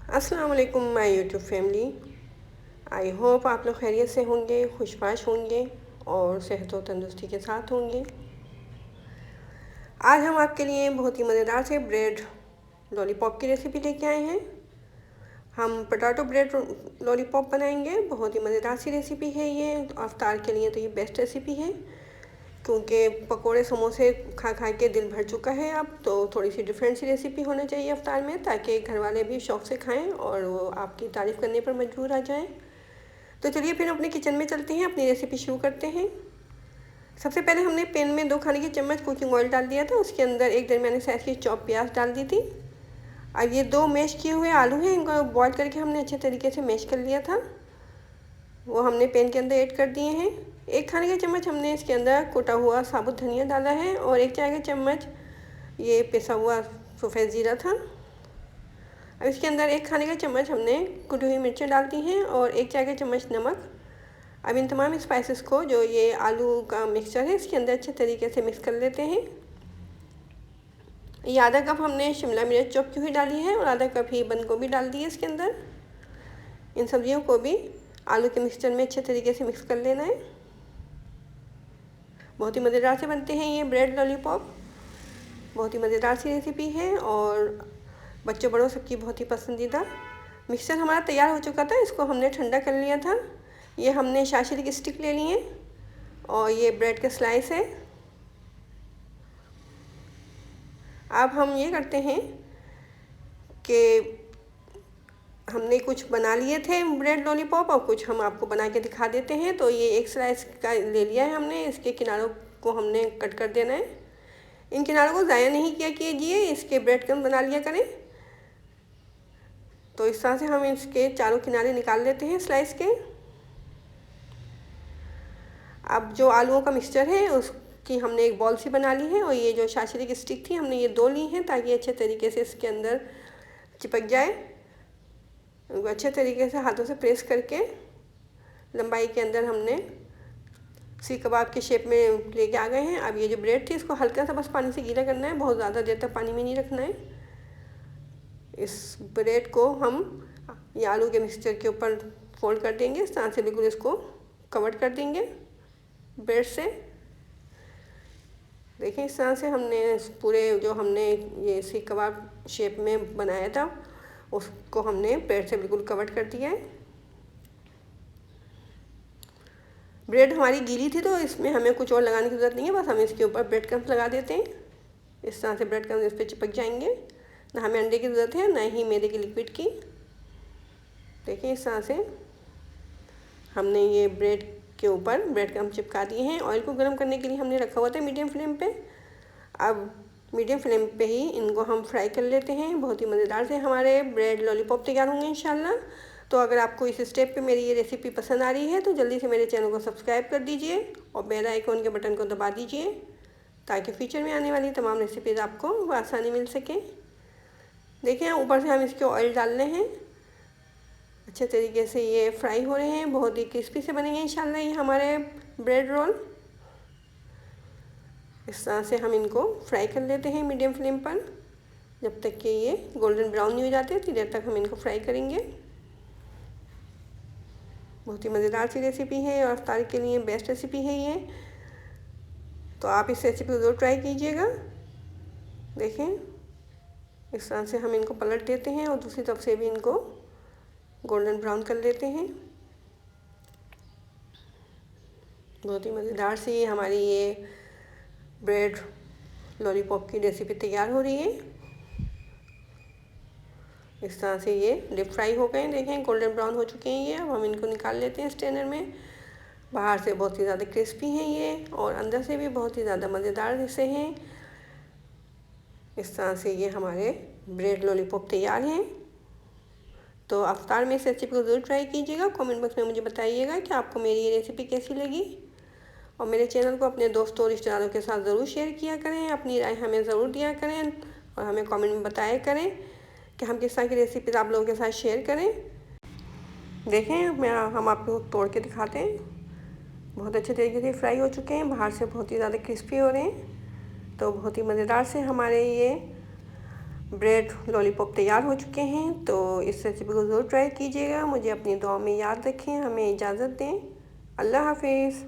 अस्सलाम वालेकुम my YouTube family. I hope आप लोग खैरियत से होंगे, खुशबाश होंगे और सेहत और तंदुरुस्ती के साथ होंगे। आज हम आपके लिए बहुत ही मज़ेदार से ब्रेड लॉलीपॉप की रेसिपी लेके आए हैं। हम पोटैटो ब्रेड लॉलीपॉप बनाएंगे। बहुत ही मज़ेदार सी रेसिपी है ये। अफ्तार के लिए तो ये बेस्ट रेसिपी है, क्योंकि पकोड़े समोसे खा खा के दिल भर चुका है अब, तो थोड़ी सी डिफरेंट सी रेसिपी होना चाहिए अफ्तार में, ताकि घर वाले भी शौक़ से खाएं और वो आपकी तारीफ़ करने पर मजबूर आ जाएं। तो चलिए फिर अपने किचन में चलते हैं, अपनी रेसिपी शुरू करते हैं। सबसे पहले हमने पैन में 2 खाने के चम्मच कुकिंग ऑयल डाल दिया था। उसके अंदर एक दरमियाने साइज़ की चॉप प्याज डाल दी थी। अब ये 2 मैश किए हुए आलू हैं, इनको बॉईल करके हमने अच्छे तरीके से मैश कर लिया था, वो हमने पैन के अंदर ऐड कर दिए हैं। 1 खाने का चम्मच हमने इसके अंदर कुटा हुआ साबुत धनिया डाला है और 1 चाय का चम्मच ये पिसा हुआ सफ़ेद ज़ीरा था। अब इसके अंदर 1 खाने का चम्मच हमने कुटी हुई मिर्चें डाल दी हैं और 1 चाय का चम्मच नमक। अब इन तमाम स्पाइसेस को, जो ये आलू का मिक्सचर है, इसके अंदर अच्छे तरीके से मिक्स कर लेते हैं। ये आधा कप हमने शिमला मिर्च चॉप की हुई डाली है और आधा कप ही बंद गोभी डाल दी है इसके अंदर। इन सब्जियों को भी आलू के मिक्सचर में अच्छे तरीके से मिक्स कर लेना है। बहुत ही मज़ेदार से बनते हैं ये ब्रेड लॉलीपॉप। बहुत ही मज़ेदार सी रेसिपी है और बच्चों बड़ों सबकी बहुत ही पसंदीदा। मिक्सचर हमारा तैयार हो चुका था, इसको हमने ठंडा कर लिया था। ये हमने शाशीरी की स्टिक ले ली है और ये ब्रेड के स्लाइस है। अब हम ये करते हैं कि हमने कुछ बना लिए थे ब्रेड लॉलीपॉप और कुछ हम आपको बना के दिखा देते हैं। तो ये एक स्लाइस का ले लिया है हमने, इसके किनारों को हमने कट कर देना है। इन किनारों को ज़ाया नहीं किया कीजिए, इसके ब्रेड क्रम्ब बना लिया करें। तो इस तरह से हम इसके चारों किनारे निकाल लेते हैं स्लाइस के। अब जो आलूओं का मिक्सचर है उसकी हमने एक बॉल सी बना ली है और ये जो शाशीरी की स्टिक थी हमने ये 2 ली हैं, ताकि अच्छे तरीके से इसके अंदर चिपक जाए। उनको अच्छे तरीके से हाथों से प्रेस करके लंबाई के अंदर हमने सीख कबाब के शेप में लेके आ गए हैं। अब ये जो ब्रेड थी इसको हल्का सा बस पानी से गीला करना है, बहुत ज़्यादा देर तक पानी में नहीं रखना है। इस ब्रेड को हम ये आलू के मिक्सचर के ऊपर फोल्ड कर देंगे, इस तरह से बिल्कुल इसको कवर कर देंगे ब्रेड से। देखिए इस तरह से हमने पूरे जो हमने ये सीख कबाब शेप में बनाया था उसको हमने ब्रेड से बिल्कुल कवर कर दिया है। ब्रेड हमारी गीली थी तो इसमें हमें कुछ और लगाने की ज़रूरत नहीं है, बस हम इसके ऊपर ब्रेड क्रम्स लगा देते हैं। इस तरह से ब्रेड क्रम्स इस पर चिपक जाएंगे। ना हमें अंडे की ज़रूरत है, ना ही मैदे की लिक्विड की। देखिए इस तरह से हमने ये ब्रेड के ऊपर ब्रेड क्रम्स चिपका दिए हैं। ऑयल को गर्म करने के लिए हमने रखा हुआ था मीडियम फ्लेम पे। अब मीडियम फ्लेम पे ही इनको हम फ्राई कर लेते हैं। बहुत ही मज़ेदार से हमारे ब्रेड लॉलीपॉप तैयार होंगे इंशाल्लाह। तो अगर आपको इस स्टेप पे मेरी ये रेसिपी पसंद आ रही है तो जल्दी से मेरे चैनल को सब्सक्राइब कर दीजिए और बेल आइकन के बटन को दबा दीजिए, ताकि फ्यूचर में आने वाली तमाम रेसिपीज़ आपको आसानी मिल सके। देखिए ऊपर से हम इसके ऑयल डाल रहे हैं। अच्छे तरीके से ये फ्राई हो रहे हैं, बहुत ही क्रिस्पी से बनेंगे इंशाल्लाह ये हमारे ब्रेड रोल। इस तरह से हम इनको फ्राई कर लेते हैं मीडियम फ्लेम पर, जब तक कि ये गोल्डन ब्राउन नहीं हो जाते उतनी देर तक हम इनको फ्राई करेंगे। बहुत ही मज़ेदार सी रेसिपी है और अफ्तार के लिए बेस्ट रेसिपी है ये। तो आप इस रेसिपी को ज़रूर ट्राई कीजिएगा। देखें इस तरह से हम इनको पलट देते हैं और दूसरी तरफ से भी इनको गोल्डन ब्राउन कर लेते हैं। बहुत ही मज़ेदार सी हमारी ये ब्रेड लॉलीपॉप की रेसिपी तैयार हो रही है। इस तरह से ये डीप फ्राई हो गए, देखें गोल्डन ब्राउन हो चुके हैं ये। अब हम इनको निकाल लेते हैं स्ट्रेनर में। बाहर से बहुत ही ज़्यादा क्रिस्पी हैं ये और अंदर से भी बहुत ही ज़्यादा मज़ेदार से हैं। इस तरह से ये हमारे ब्रेड लॉलीपॉप तैयार हैं। तो अफ्तार में इस रेसिपी को ज़रूर ट्राई कीजिएगा। कमेंट बॉक्स में मुझे बताइएगा कि आपको मेरी ये रेसिपी कैसी लगी और मेरे चैनल को अपने दोस्तों और रिश्तेदारों के साथ ज़रूर शेयर किया करें। अपनी राय हमें ज़रूर दिया करें और हमें कमेंट में बताया करें कि हम किस तरह की रेसिपीज़ आप लोगों के साथ शेयर करें। देखें हम आपको तोड़ के दिखाते हैं। बहुत अच्छे तरीके से फ्राई हो चुके हैं, बाहर से बहुत ही ज़्यादा क्रिस्पी हो रहे हैं। तो बहुत ही मज़ेदार से हमारे ये ब्रेड लॉलीपॉप तैयार हो चुके हैं। तो इस रेसिपी को ज़रूर ट्राई कीजिएगा। मुझे अपनी दुआ में याद रखें। हमें इजाज़त दें। अल्लाह हाफिज़।